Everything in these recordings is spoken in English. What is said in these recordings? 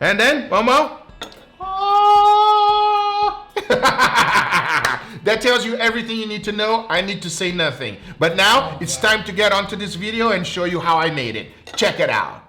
And then, Momo. That tells you everything you need to know. I need to say nothing. But now it's time to get onto this video and show you how I made it. Check it out.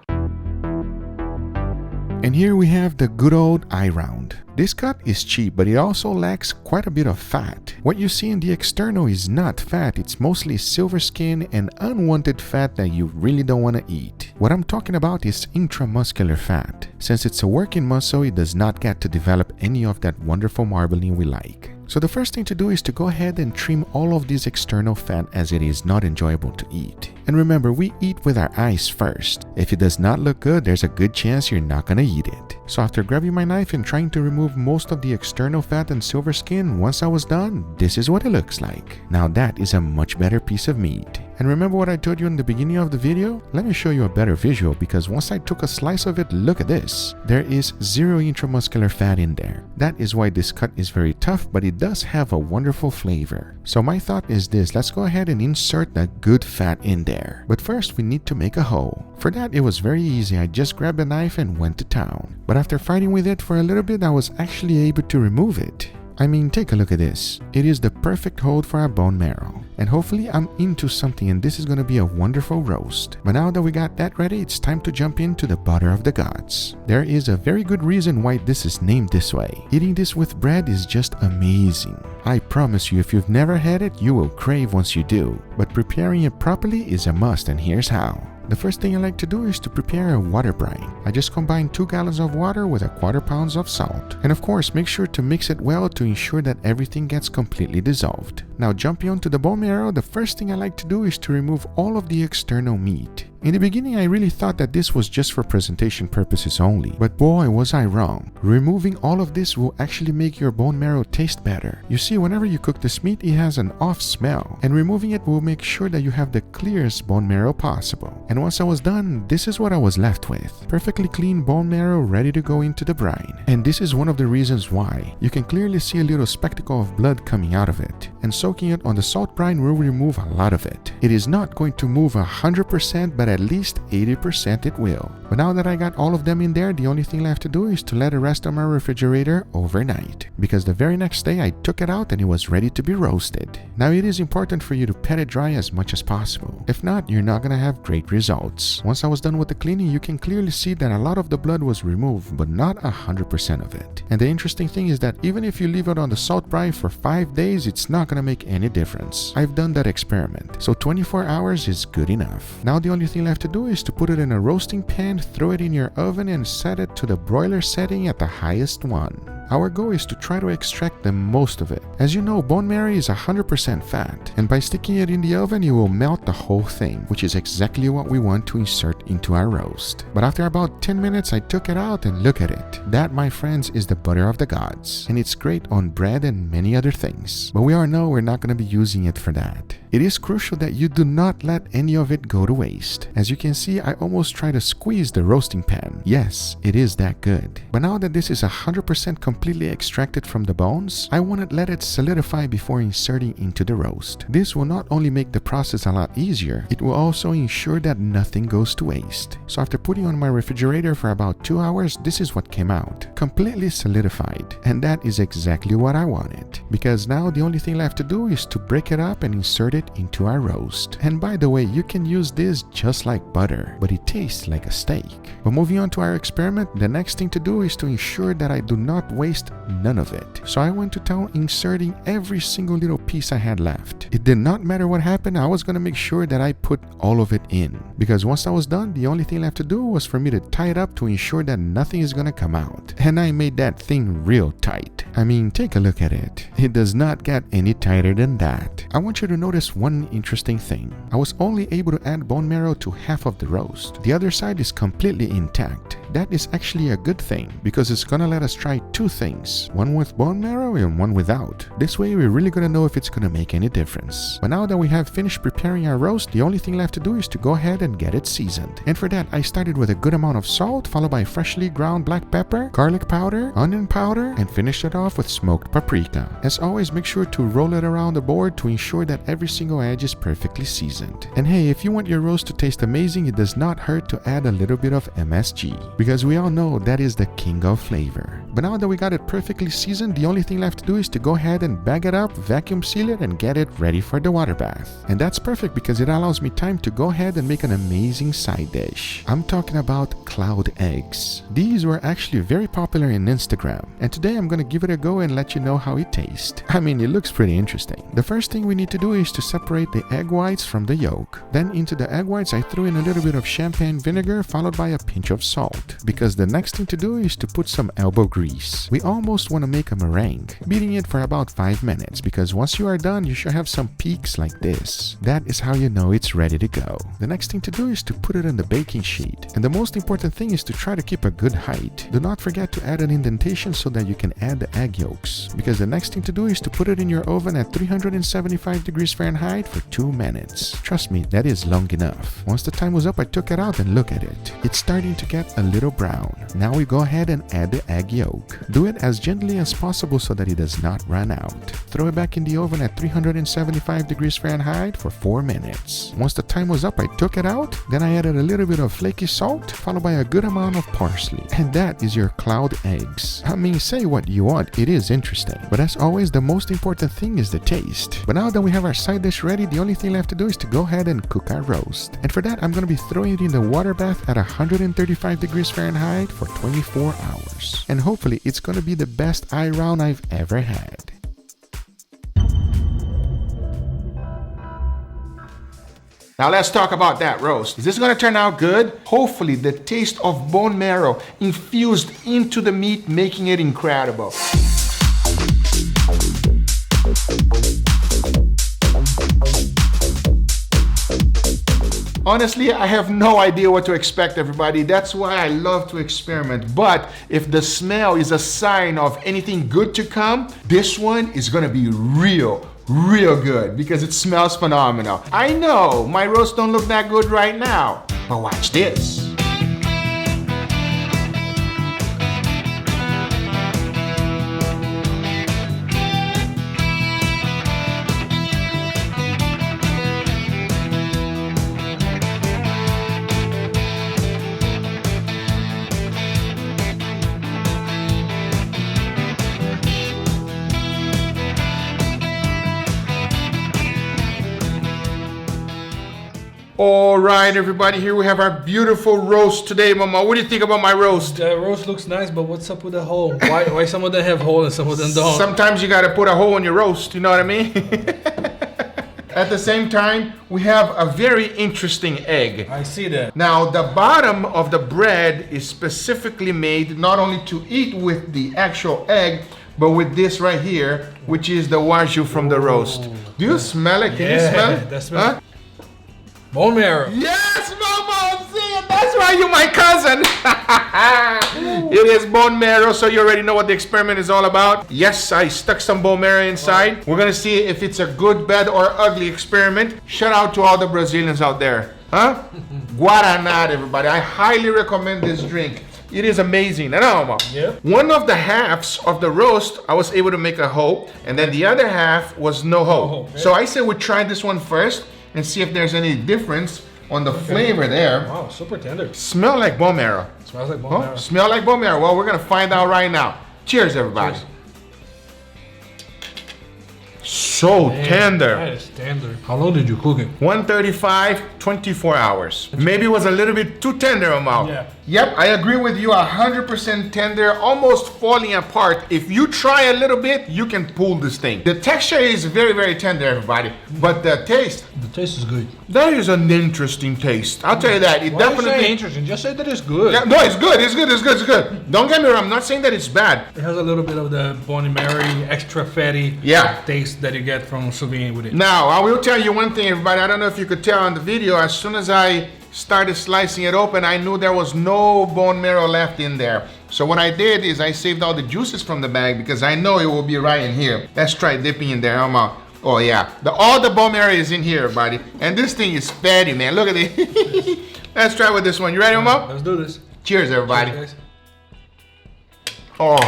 And here we have the good old eye round. This cut is cheap, but it also lacks quite a bit of fat. What you see in the external is not fat, it's mostly silver skin and unwanted fat that you really don't want to eat. What I'm talking about is intramuscular fat. Since it's a working muscle, it does not get to develop any of that wonderful marbling we like. So the first thing to do is to go ahead and trim all of this external fat, as it is not enjoyable to eat. And remember, we eat with our eyes first. If it does not look good, there's a good chance you're not gonna eat it. So after grabbing my knife and trying to remove most of the external fat and silver skin, once I was done, this is what it looks like. Now that is a much better piece of meat. And remember what I told you in the beginning of the video? Let me show you a better visual, because once I took a slice of it, look at this. There is zero intramuscular fat in there. That is why this cut is very tough, but it does have a wonderful flavor. So my thought is this: let's go ahead and insert that good fat in there. But first we need to make a hole. For that it was very easy. I just grabbed a knife and went to town. But after fighting with it for a little bit, I was actually able to remove it. I mean, take a look at this. It is the perfect hold for our bone marrow. And hopefully I'm into something, and this is going to be a wonderful roast. But now that we got that ready, it's time to jump into the butter of the gods. There is a very good reason why this is named this way. Eating this with bread is just amazing. I promise you, if you've never had it, you will crave once you do. But preparing it properly is a must, and here's how. The first thing I like to do is to prepare a water brine. I just combine 2 gallons of water with 1/4 pound of salt. And of course, make sure to mix it well to ensure that everything gets completely dissolved. Now jumping onto the bone marrow, the first thing I like to do is to remove all of the external meat. In the beginning, I really thought that this was just for presentation purposes only, but boy was I wrong. Removing all of this will actually make your bone marrow taste better. You see, whenever you cook this meat, it has an off smell, and removing it will make sure that you have the clearest bone marrow possible. And once I was done, this is what I was left with. Perfectly clean bone marrow ready to go into the brine. And this is one of the reasons why. You can clearly see a little spectacle of blood coming out of it, and soaking it on the salt brine will remove a lot of it. It is not going to move 100%, but at least 80% it will. But now that I got all of them in there, the only thing left to do is to let it rest on my refrigerator overnight. Because the very next day I took it out and it was ready to be roasted. Now it is important for you to pat it dry as much as possible. If not, you're not gonna have great results. Once I was done with the cleaning, you can clearly see that a lot of the blood was removed, but not 100% of it. And the interesting thing is that even if you leave it on the salt brine for 5 days, it's not gonna make any difference. I've done that experiment, so 24 hours is good enough. Now the only thing left to do is to put it in a roasting pan, throw it in your oven, and set it to the broiler setting at the highest one. Our goal is to try to extract the most of it. As you know, bone marrow is 100% fat, and by sticking it in the oven, you will melt the whole thing, which is exactly what we want to insert into our roast. But after about 10 minutes, I took it out and look at it. That, my friends, is the butter of the gods, and it's great on bread and many other things. But we all know we're not going to be using it for that. It is crucial that you do not let any of it go to waste. As you can see, I almost try to squeeze the roasting pan. Yes, it is that good. But now that this is 100% completely extracted from the bones, I want to let it solidify before inserting into the roast. This will not only make the process a lot easier, it will also ensure that nothing goes to waste. So after putting on my refrigerator for about 2 hours, this is what came out. Completely solidified. And that is exactly what I wanted. Because now the only thing left to do is to break it up and insert it into our roast. And by the way, you can use this just like butter, but it tastes like a steak. But moving on to our experiment, the next thing to do is to ensure that I do not waste none of it. So I went to town inserting every single little piece I had left. It did not matter what happened, I was going to make sure that I put all of it in. Because once I was done, the only thing left to do was for me to tie it up to ensure that nothing is going to come out. And I made that thing real tight. I mean, take a look at it. It does not get any tighter than that. I want you to notice one interesting thing. I was only able to add bone marrow to half of the roast. The other side is completely intact. That is actually a good thing, because it's gonna let us try 2 things, one with bone marrow and one without. This way we're really gonna know if it's gonna make any difference. But now that we have finished preparing our roast, the only thing left to do is to go ahead and get it seasoned. And for that, I started with a good amount of salt, followed by freshly ground black pepper, garlic powder, onion powder, and finished it off off with smoked paprika. As always, make sure to roll it around the board to ensure that every single edge is perfectly seasoned. And hey, if you want your roast to taste amazing, it does not hurt to add a little bit of MSG, because we all know that is the king of flavor. But now that we got it perfectly seasoned, the only thing left to do is to go ahead and bag it up, vacuum seal it, and get it ready for the water bath. And that's perfect because it allows me time to go ahead and make an amazing side dish. I'm talking about cloud eggs. These were actually very popular in Instagram, and today I'm gonna give it a go and let you know how it tastes. I mean, it looks pretty interesting. The first thing we need to do is to separate the egg whites from the yolk. Then into the egg whites I threw in a little bit of champagne vinegar followed by a pinch of salt, because the next thing to do is to put some elbow grease. We almost want to make a meringue, beating it for about 5 minutes, because once you are done you should have some peaks like this. That is how you know it's ready to go. The next thing to do is to put it on the baking sheet, and the most important thing is to try to keep a good height. Do not forget to add an indentation so that you can add the egg yolks, because the next thing to do is to put it in your oven at 375 degrees Fahrenheit for 2 minutes. Trust me, that is long enough. Once the time was up, I took it out and look at it. It's starting to get a little brown. Now we go ahead and add the egg yolk. Do it as gently as possible so that it does not run out. Throw it back in the oven at 375 degrees Fahrenheit for 4 minutes. Once the time was up, I took it out. Then I added a little bit of flaky salt, followed by a good amount of parsley. And that is your cloud eggs. I mean, say what you want, it is interesting. But as always, the most important thing is the taste. But now that we have our side dish ready, the only thing left to do is to go ahead and cook our roast. And for that, I'm going to be throwing it in the water bath at 135 degrees Fahrenheit for 24 hours. And hopefully, it's going to be the best eye round I've ever had. Now let's talk about that roast. Is this gonna turn out good? Hopefully the taste of bone marrow infused into the meat, making it incredible. Honestly, I have no idea what to expect, everybody. That's why I love to experiment. But if the smell is a sign of anything good to come, this one is gonna be real good because it smells phenomenal. I know my roast don't look that good right now, but watch this. All right, everybody, here we have our beautiful roast today, Mama. What do you think about my roast? The roast looks nice, but what's up with the hole? Why some of them have hole and some of them don't? Sometimes you gotta put a hole in your roast, you know what I mean? At the same time, we have a very interesting egg. I see that. Now, the bottom of the bread is specifically made not only to eat with the actual egg, but with this right here, which is the waju from the roast. Do you smell it? Can you smell it? That smells. Huh? Bone marrow. Yes, Mama! See it? That's why you're my cousin. It is bone marrow, so you already know what the experiment is all about. Yes, I stuck some bone marrow inside. We're gonna see if it's a good, bad, or ugly experiment. Shout out to all the Brazilians out there. Huh? Guaraná, everybody. I highly recommend this drink. It is amazing. Yeah. One of the halves of the roast, I was able to make a hole, and then the other half was no hole. Okay. So I said we try this one first and see if there's any difference on the flavor there. Wow, super tender. Smell like bone marrow. Smells like bone marrow. Smell like bone marrow. Well, we're gonna find out right now. Cheers, everybody. Cheers. So tender. That is tender. How long did you cook it? 135, 24 hours. Maybe it was a little bit too tender, Amal. Yeah. Yep, I agree with you. 100% tender, almost falling apart. If you try a little bit, you can pull this thing. The texture is very, very tender, everybody. But the taste. The taste is good. That is an interesting taste. I'll tell you that. It Why definitely. you say interesting? Just say that it's good. Yeah, no, it's good. It's good. It's good. It's good. Don't get me wrong. I'm not saying that it's bad. It has a little bit of the bone marrow, extra fatty taste that you get from Sous with it. Now, I will tell you one thing, everybody. I don't know if you could tell on the video. As soon as I started slicing it open, I knew there was no bone marrow left in there. So what I did is I saved all the juices from the bag because I know it will be right in here. Let's try dipping in there. Oh yeah, all the bone marrow is in here, everybody. And this thing is fatty, man. Look at it. Let's try with this one. You ready, Omar? Let's do this. Cheers, everybody. Cheers, guys. Oh,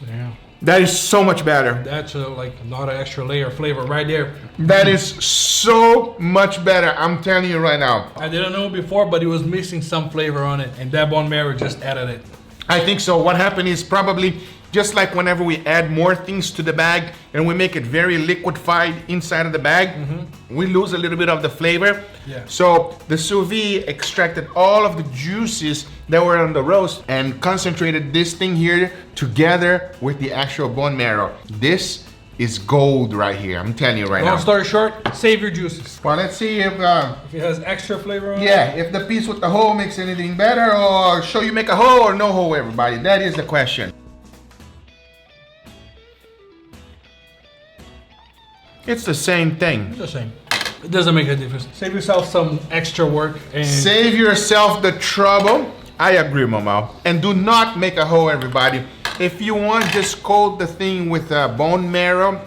Yeah. That is so much better. That's like not an extra layer of flavor right there. That is so much better. I'm telling you right now. I didn't know before, but it was missing some flavor on it, and that bone marrow just added it. I think so. What happened is probably just like whenever we add more things to the bag and we make it very liquefied inside of the bag, we lose a little bit of the flavor. Yeah. So the sous vide extracted all of the juices that were on the roast and concentrated this thing here together with the actual bone marrow. This is gold right here. I'm telling you right now. Long story short, save your juices. Well, let's see if it has extra flavor on it. yeah, if the piece with the hole makes anything better, or show you make a hole or no hole, everybody. That is the question. It's the same thing. It's the same. It doesn't make a difference. Save yourself some extra work and Save yourself the trouble. I agree, Mama. And do not make a hole, everybody. If you want, just coat the thing with bone marrow.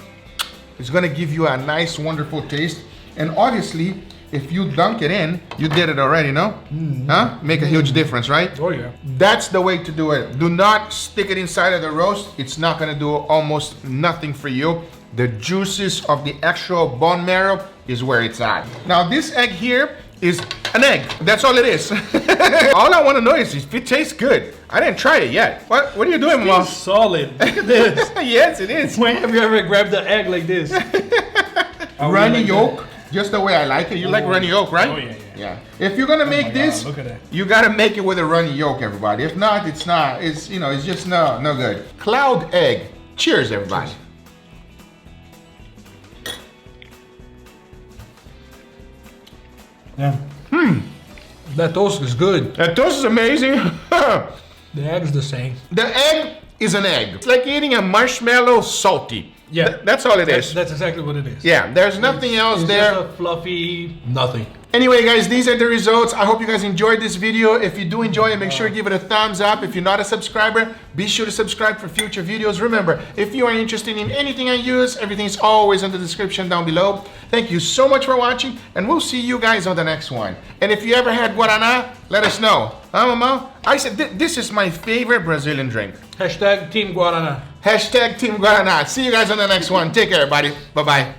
It's gonna give you a nice, wonderful taste. And obviously, if you dunk it in, you did it already, no? Huh? Make a huge difference, right? Oh yeah. That's the way to do it. Do not stick it inside of the roast. It's not gonna do almost nothing for you. The juices of the actual bone marrow is where it's at. Now this egg here is an egg. That's all it is. All I want to know is if it tastes good. I didn't try it yet. What are you doing, Mom? It's solid. Look at this. Yes, it is. When have you ever grabbed the egg like this? Runny yolk, just the way I like it. You like runny yolk, right? Oh yeah. Yeah. If you're gonna make this, look at that. you gotta make it with a runny yolk, everybody. If not, it's not. It's it's just no good. Cloud egg. Cheers, everybody. Cheers. Yeah. That toast is good. That toast is amazing. The egg's the same. The egg is an egg. It's like eating a marshmallow salty. Yeah. That's all it is. That's exactly what it is. Yeah, there's nothing else it's there. Just a fluffy nothing. Anyway, guys, these are the results. I hope you guys enjoyed this video. If you do enjoy it, make sure to give it a thumbs up. If you're not a subscriber, be sure to subscribe for future videos. Remember, if you are interested in anything I use, everything is always in the description down below. Thank you so much for watching, and we'll see you guys on the next one. And if you ever had Guaraná, let us know. Huh, Mama? I said this is my favorite Brazilian drink. Hashtag Team Guaraná. Hashtag Team Guaraná. See you guys on the next one. Take care, everybody. Bye-bye.